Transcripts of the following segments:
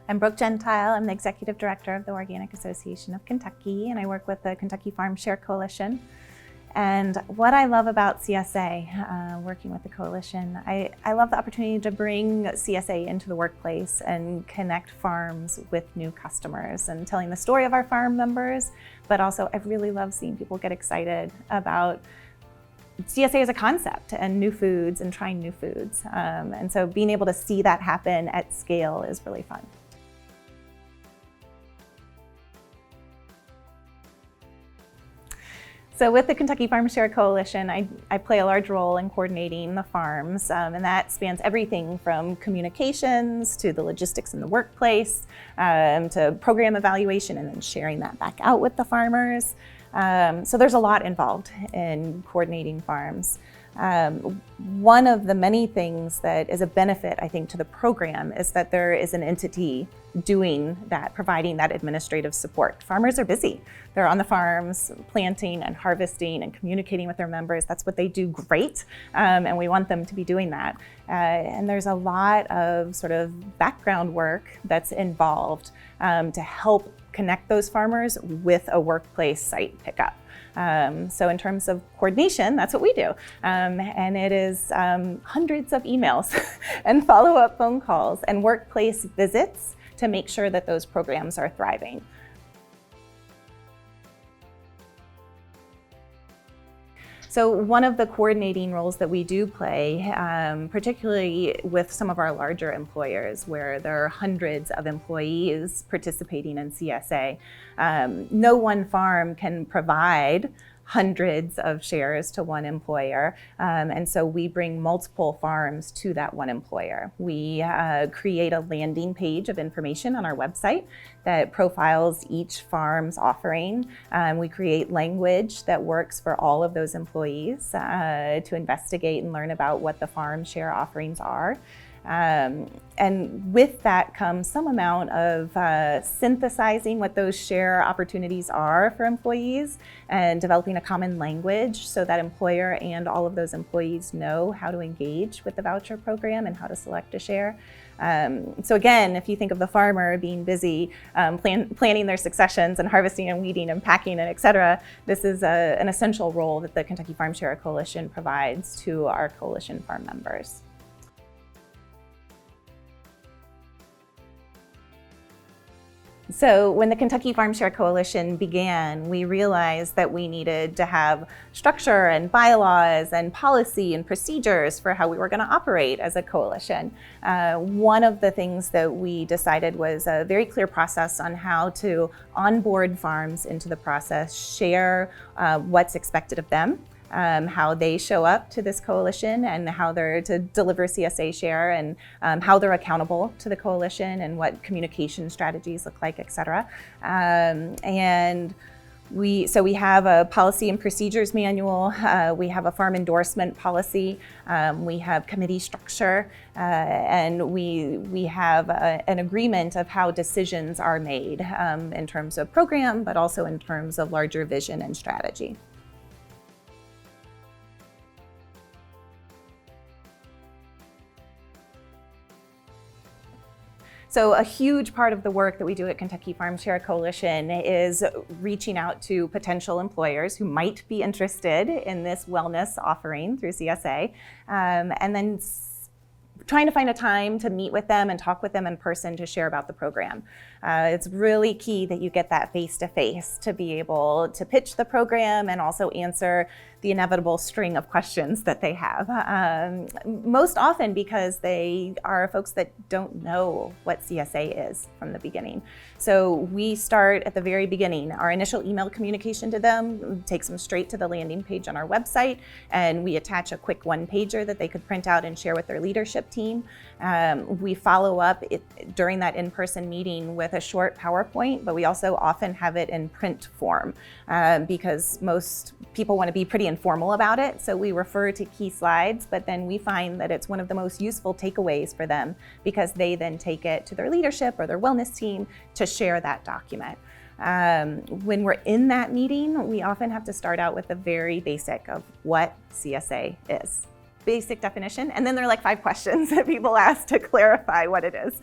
I'm Brooke Gentile. I'm the Executive Director of the Organic Association of Kentucky, and I work with the Kentucky Farm Share Coalition. And what I love about CSA, working with the coalition, I love the opportunity to bring CSA into the workplace and connect farms with new customers and telling the story of our farm members, but also I really love seeing people get excited about CSA as a concept and new foods and trying new foods. And so being able to see that happen at scale is really fun. So with the Kentucky Farm Share Coalition, I play a large role in coordinating the farms, and that spans everything from communications to the logistics in the workplace, to program evaluation and then sharing that back out with the farmers. So there's a lot involved in coordinating farms. One of the many things that is a benefit, I think, to the program is that there is an entity doing that, providing that administrative support. Farmers are busy. They're on the farms planting and harvesting and communicating with their members. That's what they do great, and we want them to be doing that. And there's a lot of sort of background work that's involved to help connect those farmers with a workplace site pickup. So in terms of coordination, that's what we do. And it is hundreds of emails and follow-up phone calls and workplace visits to make sure that those programs are thriving. So one of the coordinating roles that we do play, particularly with some of our larger employers where there are hundreds of employees participating in CSA, no one farm can provide hundreds of shares to one employer, and so we bring multiple farms to that one employer. We create a landing page of information on our website that profiles each farm's offering. We create language that works for all of those employees to investigate and learn about what the farm share offerings are. And with that comes some amount of synthesizing what those share opportunities are for employees and developing a common language so that employer and all of those employees know how to engage with the voucher program and how to select a share. So again, if you think of the farmer being busy planning their successions and harvesting and weeding and packing and et cetera, this is an essential role that the Kentucky Farm Share Coalition provides to our coalition farm members. So when the Kentucky Farm Share Coalition began, we realized that we needed to have structure and bylaws and policy and procedures for how we were going to operate as a coalition. One of the things that we decided was a very clear process on how to onboard farms into the process, share what's expected of them, how they show up to this coalition and how they're to deliver CSA share and how they're accountable to the coalition and what communication strategies look like, et cetera. And we have a policy and procedures manual, we have a farm endorsement policy, we have committee structure, and we have an agreement of how decisions are made in terms of program, but also in terms of larger vision and strategy. So a huge part of the work that we do at Kentucky Farm Share Coalition is reaching out to potential employers who might be interested in this wellness offering through CSA, and then trying to find a time to meet with them and talk with them in person to share about the program. It's really key that you get that face-to-face to be able to pitch the program and also answer the inevitable string of questions that they have. Most often because they are folks that don't know what CSA is from the beginning. So we start at the very beginning. Our initial email communication to them takes them straight to the landing page on our website, and we attach a quick one-pager that they could print out and share with their leadership team. We follow up during that in-person meeting with a short PowerPoint, but we also often have it in print form because most people want to be pretty informal about it. So we refer to key slides, but then we find that it's one of the most useful takeaways for them because they then take it to their leadership or their wellness team to share that document. When we're in that meeting, we often have to start out with the very basic of what CSA is. Basic definition, and then there are like 5 questions that people ask to clarify what it is.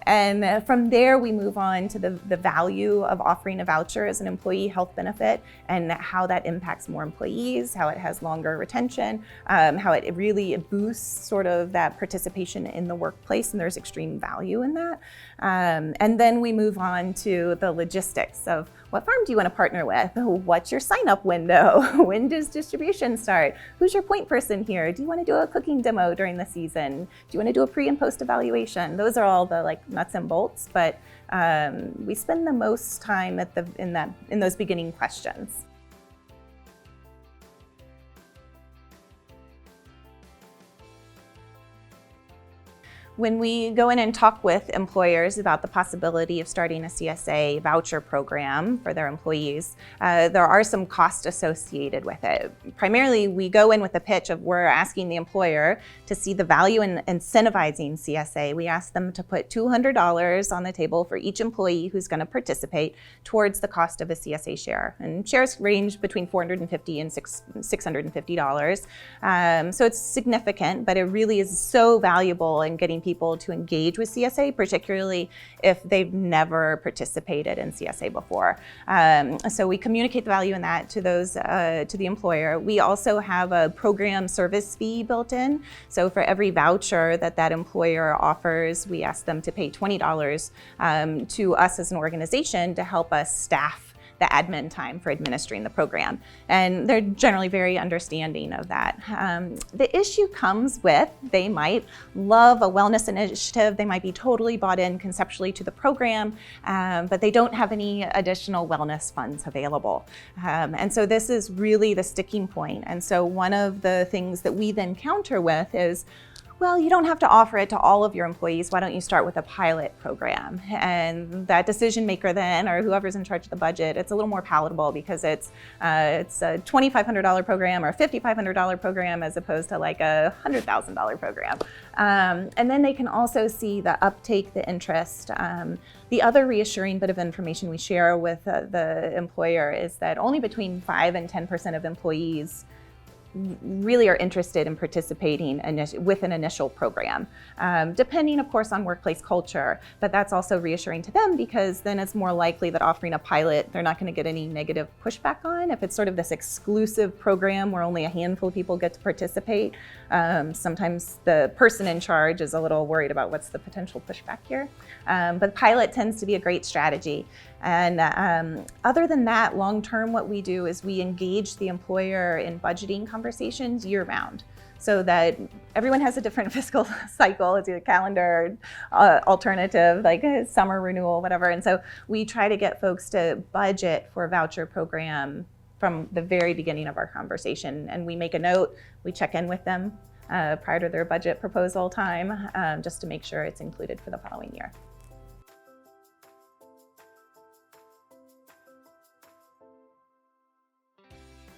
And from there, we move on to the value of offering a voucher as an employee health benefit and how that impacts more employees, how it has longer retention, how it really boosts sort of that participation in the workplace, and there's extreme value in that. And then we move on to the logistics of what farm do you want to partner with? What's your sign-up window? When does distribution start? Who's your point person here? Do you want to do a cooking demo during the season? Do you want to do a pre and post evaluation? Those are all the nuts and bolts, but we spend the most time in those beginning questions. When we go in and talk with employers about the possibility of starting a CSA voucher program for their employees, there are some costs associated with it. Primarily, we go in with a pitch of we're asking the employer to see the value in incentivizing CSA. We ask them to put $200 on the table for each employee who's going to participate towards the cost of a CSA share. And shares range between $450 and $650. So it's significant, but it really is so valuable in getting people to engage with CSA, particularly if they've never participated in CSA before. So we communicate the value in that to the employer. We also have a program service fee built in. So for every voucher that employer offers, we ask them to pay $20 to us as an organization to help us staff the admin time for administering the program. And they're generally very understanding of that. The issue comes with, they might love a wellness initiative, they might be totally bought in conceptually to the program, but they don't have any additional wellness funds available. And so this is really the sticking point. And so one of the things that we then counter with is, well, you don't have to offer it to all of your employees. Why don't you start with a pilot program? And that decision maker then, or whoever's in charge of the budget, it's a little more palatable because it's a $2,500 program or a $5,500 program as opposed to like a $100,000 program. And then they can also see the uptake, the interest. The other reassuring bit of information we share with the employer is that only between 5 and 10% of employees really are interested in participating with an initial program, depending, of course, on workplace culture. But that's also reassuring to them because then it's more likely that offering a pilot, they're not going to get any negative pushback on. If it's sort of this exclusive program where only a handful of people get to participate, sometimes the person in charge is a little worried about what's the potential pushback here. But pilot tends to be a great strategy. And other than that, long-term, what we do is we engage the employer in budgeting conversations year-round so that everyone has a different fiscal cycle. It's a calendar alternative, like a summer renewal, whatever. And so we try to get folks to budget for a voucher program from the very beginning of our conversation. And we make a note, we check in with them prior to their budget proposal time, just to make sure it's included for the following year.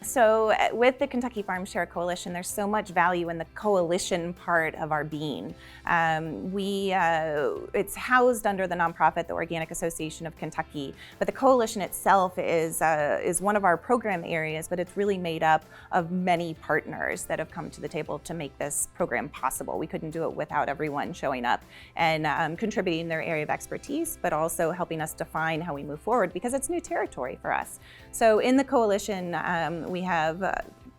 So with the Kentucky Farm Share Coalition, there's so much value in the coalition part of our being. It's housed under the nonprofit, the Organic Association of Kentucky, but the coalition itself is one of our program areas, but it's really made up of many partners that have come to the table to make this program possible. We couldn't do it without everyone showing up and contributing their area of expertise, but also helping us define how we move forward because it's new territory for us. So in the coalition, we have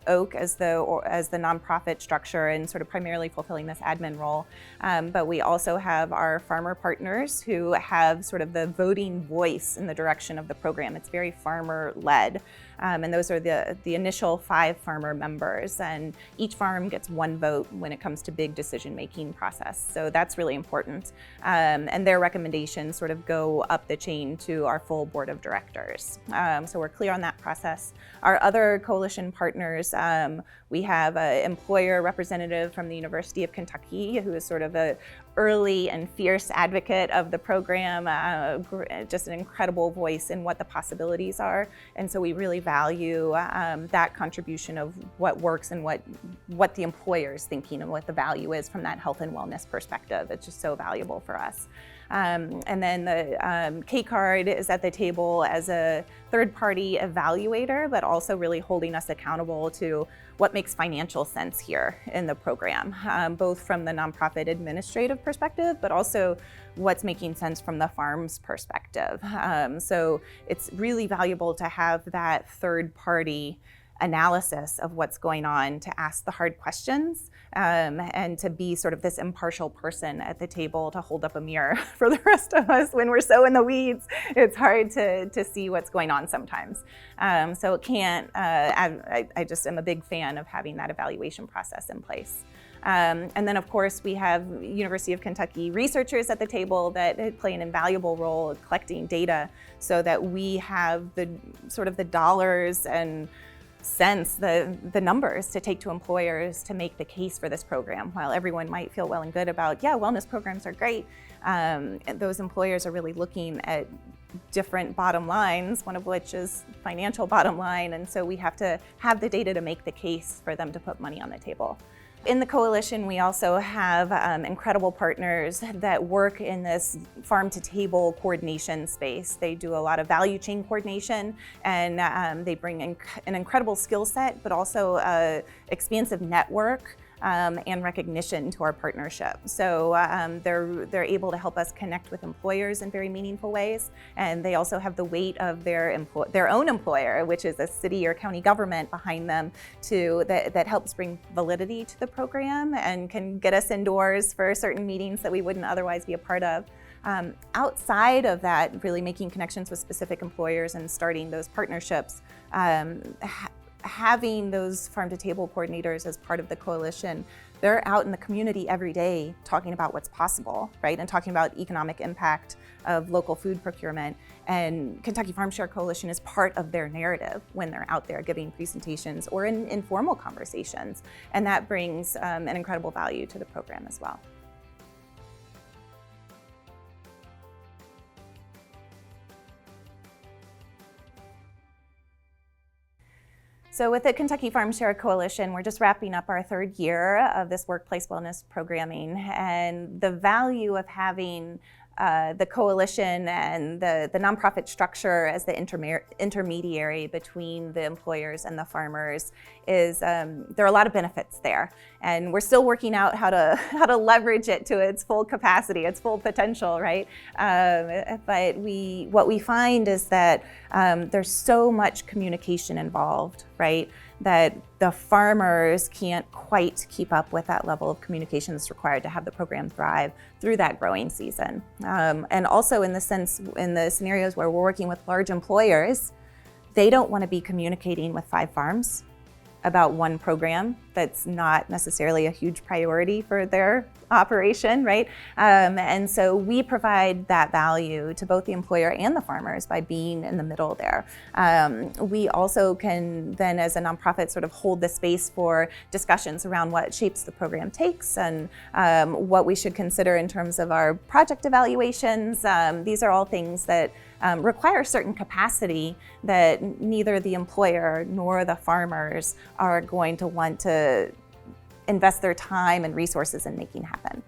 Oak as the nonprofit structure and sort of primarily fulfilling this admin role. But we also have our farmer partners who have sort of the voting voice in the direction of the program. It's very farmer-led. And those are the initial 5 farmer members. And each farm gets 1 vote when it comes to big decision-making process. So that's really important. And their recommendations sort of go up the chain to our full board of directors. So we're clear on that process. Our other coalition partners, we have an employer representative from the University of Kentucky who is sort of an early and fierce advocate of the program, just an incredible voice in what the possibilities are. And so we really value that contribution of what works and what the employer is thinking and what the value is from that health and wellness perspective. It's just so valuable for us. And then the K-Card is at the table as a third-party evaluator, but also really holding us accountable to what makes financial sense here in the program, both from the nonprofit administrative perspective, but also what's making sense from the farm's perspective. So it's really valuable to have that third-party analysis of what's going on, to ask the hard questions, and to be sort of this impartial person at the table to hold up a mirror for the rest of us when we're so in the weeds. It's hard to see what's going on sometimes. So it can't, I just am a big fan of having that evaluation process in place. And then, of course, we have University of Kentucky researchers at the table that play an invaluable role in collecting data so that we have the sort of the dollars and cents, the numbers to take to employers to make the case for this program. While everyone might feel well and good about, yeah, wellness programs are great, those employers are really looking at different bottom lines, one of which is financial bottom line, and so we have to have the data to make the case for them to put money on the table. In the coalition, we also have incredible partners that work in this farm-to-table coordination space. They do a lot of value chain coordination, and they bring an incredible skill set, but also an expansive network and recognition to our partnership. So they're able to help us connect with employers in very meaningful ways, and they also have the weight of their own employer, which is a city or county government behind them, that helps bring validity to the program and can get us indoors for certain meetings that we wouldn't otherwise be a part of. Outside of that, really making connections with specific employers and starting those partnerships, having those farm-to-table coordinators as part of the coalition, they're out in the community every day talking about what's possible, right? And talking about economic impact of local food procurement. And Kentucky Farm Share Coalition is part of their narrative when they're out there giving presentations or in informal conversations. And that brings an incredible value to the program as well. So with the Kentucky Farm Share Coalition, we're just wrapping up our third year of this workplace wellness programming, and the value of having the coalition and the nonprofit structure as the intermediary between the employers and the farmers is there are a lot of benefits there, and we're still working out how to leverage it to its full capacity, its full potential, right? But what we find is that there's so much communication involved, right? That the farmers can't quite keep up with that level of communication that's required to have the program thrive through that growing season. And also in the scenarios where we're working with large employers, they don't want to be communicating with 5 farms about one program that's not necessarily a huge priority for their operation, right? And so we provide that value to both the employer and the farmers by being in the middle there. We also can then, as a nonprofit, sort of hold the space for discussions around what shapes the program takes and what we should consider in terms of our project evaluations. These are all things that require certain capacity that neither the employer nor the farmers are going to want to invest their time and resources in making happen.